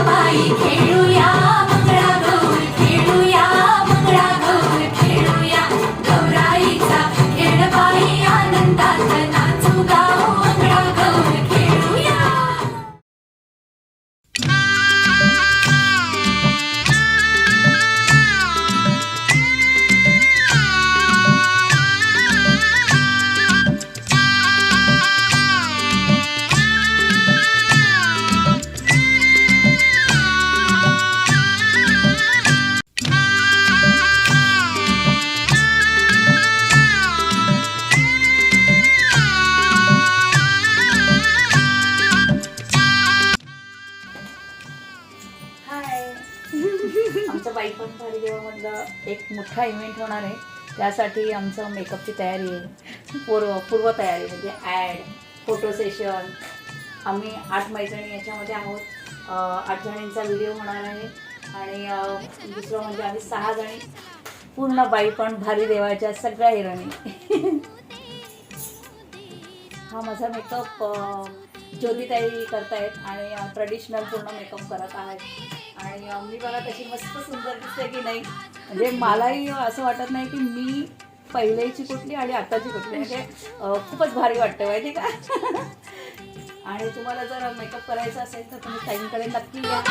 बाई खेळूया मंगळागौर खेळूया मंगळागौर खेळूया गौराईचा खेळ बाई आनंदात नाचू गाऊ मंगळागौर खेळूया. आमचं बाई पण भारी देवामधलं एक मोठा इव्हेंट होणार आहे. त्यासाठी आमचं मेकअपची तयारी आहे, पूर्व तयारी म्हणजे ॲड, फोटो सेशन. आम्ही 8 मैत्रिणी याच्यामध्ये आहोत. 8 जणींचा व्हिडिओ होणार आहे आणि दुसरं म्हणजे आम्ही 6 जणी पूर्ण बाई पण भारी देवाच्या सगळ्या हिरोनी. हा माझा मेकअप ज्योतिताई करतायत आणि ट्रेडिशनल पूर्ण मेकअप करत आहेत. आणि मी बघा तशी मस्त सुंदर दिसते की नाही, म्हणजे मलाही असं वाटत नाही की मी पहिलेची कुठली आणि आताची कुठली, म्हणजे खूपच भारी वाटतं माहिती का. आणि तुम्हाला जर मेकअप करायचा असेल तर तुम्ही ताईंकडे नक्की या.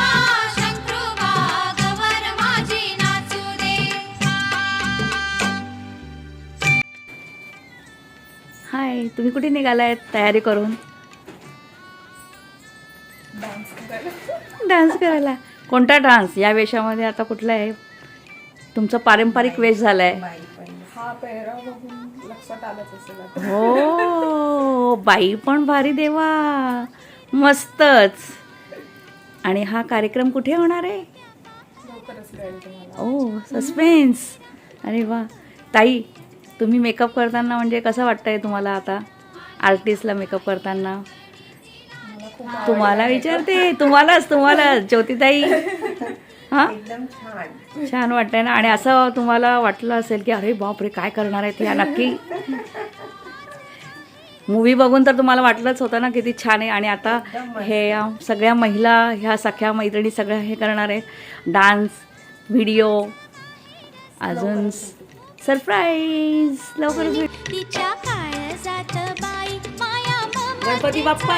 हाय, तुम्ही कुठे निघालाय तयारी करून? डान्स करायला. कोणता डान्स? या वेशामध्ये आता कुठला आहे तुमचा पारंपरिक वेश झालाय? हा पेहराव बघून लक्षात आलंच असेल. हो, बाई पण भारी देवा, मस्तच. आणि हा कार्यक्रम कुठे होणार आहे? लवकरच कळेल तुम्हाला. ओ, सस्पेन्स. अरे वा. ताई, तुम्ही मेकअप करताना म्हणजे कसं वाटतंय तुम्हाला आता आर्टिस्टला मेकअप करताना? तुम्हाला विचारते, तुम्हाला ज्योतिताई. हां, एकदम छान छान वाटतंय ना. आणि असं तुम्हाला वाटलं असेल की अरे बापरे काय करणार आहेत या, नक्की मूवी बघून तर तुम्हाला वाटलंच होतं ना किती छान आहे. आणि आता हे सगळ्या महिला ह्या सख्या मैत्रिणी सगळ्या हे करणार आहेत, डान्स, व्हिडिओ, अजून सरप्राईज. लवकरच. गणपती बाप्पा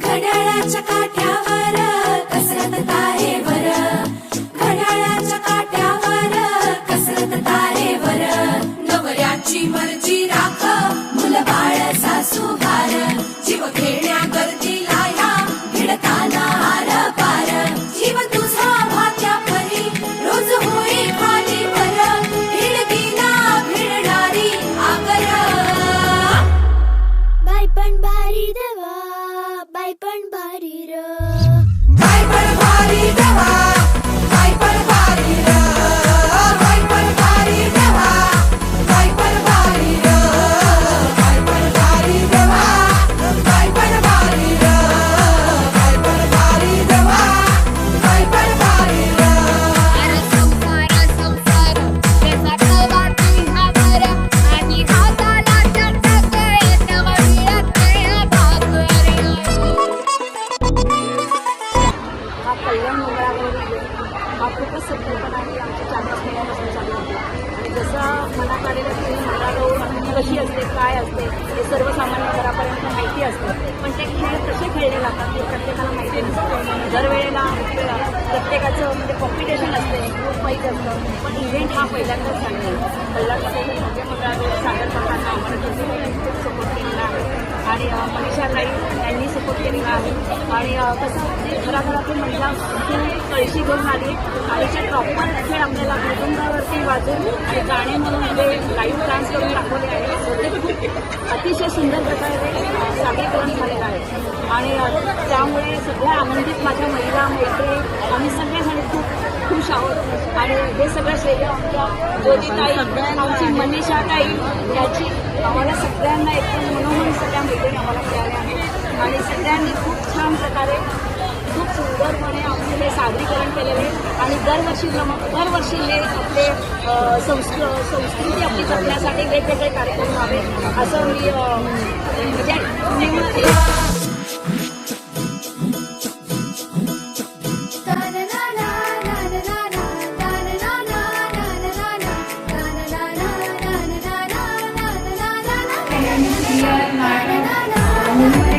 घड्याळाच्या काठ्यावर कसरत तारेवर, घड्याळाच्या काठ्यावर कसरत तारेवर, नवऱ्याची मर्जी राख मुलं बाळ सासू घार, जीव खेळण्या गर्दीला या भिडताना आर पार, जीव तुझा भात्या परी रोज होई खाली वर, भिडकीला भिडणारी आगर. बाई पण भारी देवा, बाई पण भारी र, बाई पण भारी देवा, बाई पण भारी र, बाई पण भारी देवा, बाई पण भारी र, बाई पण भारी देवा, बाई पण भारी र, बाई पण भारी देवा, बाई पण भारी र. अरे संसार त्याचा टोला तुझ्यावर आणि हाताला चटक येतं मिळत भाकर. हा कल्याण मंगळागौरी हा खूपच संकल्पनाही आमच्या 4-5 महिन्यापासून चालू होती. आणि जसं मनात आलेलं की मंगळागौर कशी असते, काय असते, हे सर्वसामान्य घरापर्यंत माहिती असतं, पण ते खेळ कसे खेळले जातात हे प्रत्येकाला माहिती नसतं. दरवेळेला प्रत्येकाचं म्हणजे कॉम्पिटिशन असते, ग्रुप वाईज असतं, पण इव्हेंट हा पहिल्यांदाच झालेला आहे. कल्याणमध्ये हे भव्य मंगळागौर सादर करताना आम्हाला खूप सपोर्ट केलेला आहे. आणि मनीषा ताई यांनी सपोर्ट केलेला आहे. आणि कसं घराघरातून महिला इथे कळशी घेऊन आली आणि जे प्रॉपर खेळ आपल्याला मृदुंगावरती वाजून आणि गाणे म्हणून म्हणजे लाईव्ह डान्स करून दाखवले आहे. ते खूप अतिशय सुंदर प्रकारे सादरीकरण झालेलं आहे. आणि त्यामुळे सगळ्या आनंदित माझ्या महिला मैत्री आम्ही सगळेजण खूप खुश आहोत आणि हे सगळं श्रेय आमच्या ज्योतिताई, आमची मनीषा ताई याची आम्हाला सगळ्यांना एकदम मनोमन सगळ्या मैत्रिणी आम्हाला मिळाल्या आहेत आणि सगळ्यांनी खूप छान प्रकारे खूप सुंदरपणे आमचे हे सादरीकरण केलेले आणि दरवर्षी हे आपले संस्कृती आपली जपण्यासाठी वेगवेगळे कार्यक्रम व्हावे असं मी म्हणजे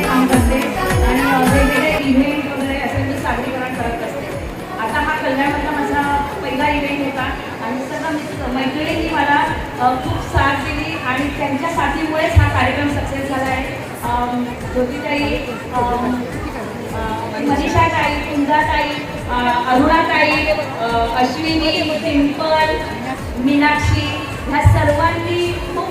काम करते आणि वेगवेगळे इव्हेंट वगैरे असे मी सादरीकरण करत असते. आता हा कल्याणमधला माझा पहिला इव्हेंट होता आणि सगळं मैत्रिणींनी मला खूप साथ दिली आणि त्यांच्या साथीमुळेच हा कार्यक्रम सक्सेस झाला आहे. ज्योतिताई, मनीषाताई, कुंदाताई, अरुणाताई, अश्विनी, डिंपल, मीनाक्षी ह्या सर्वांनी खूप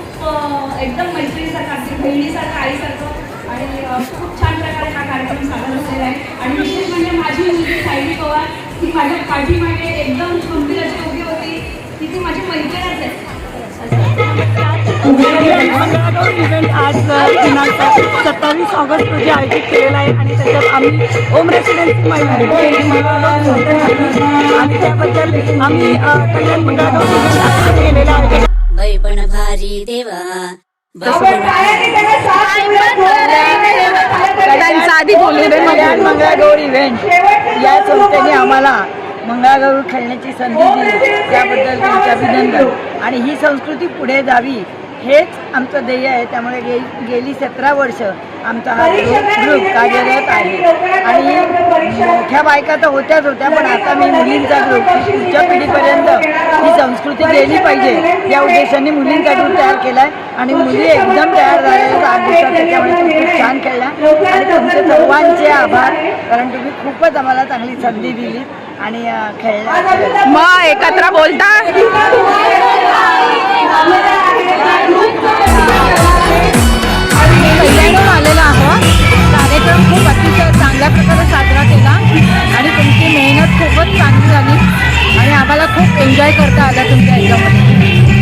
एकदम मैत्रिणीसारखं अगदी बहिणीसारखं आईसारखं आणि खूप छान प्रकारे हा कार्यक्रम सादर झालेला आहे. आणि विशेष म्हणजे माझी मुलगी सायली पवार ती माझ्या पाठीमागे एकदम खंबीर अशी उभी होती की ती माझी मैत्रीणच आहे. इव्हेंट आज दिनांक 27 ऑगस्ट रोजी आयोजित केलेला आहे आणि त्याच्यात आम्ही होम रेसिडेन्सी आणि त्याबद्दल आम्ही कल्याण मंडळाकडून केलेला आहे. बाईपण भारी देवा आधी बोलले कल्याण मंगळागौर इव्हेंट या संस्थेने आम्हाला मंगळागौर खेळण्याची संधी दिली त्याबद्दल त्यांचे अभिनंदन आणि ही संस्कृती पुढे जावी हेच आमचं ध्येय आहे. त्यामुळे गेली 17 वर्ष आमचा हा ग्रुप कार्यरत आहे आणि मोठ्या बायका तर होत्याच होत्या पण आता मी मुलींचा ग्रुप पुढच्या पिढीपर्यंत ही संस्कृती गेली पाहिजे या उद्देशाने मुलींचा ग्रुप तयार केला आहे आणि मुली एकदम तयार झालेल्या 8 दिवसात त्याच्यामुळे खूप छान खेळल्या आणि तुमचे सर्वांचे आभार कारण तुम्ही खूपच आम्हाला चांगली संधी दिली आणि खेळल्या. मग एकत्र बोलता पहिल्यांदा आलेला आहोत. कार्यक्रम खूप अतिशय चांगल्या प्रकारे साजरा केला आणि तुमची मेहनत खूपच चांगली झाली आणि आम्हाला खूप एन्जॉय करता आला तुमच्या ह्याच्यामध्ये.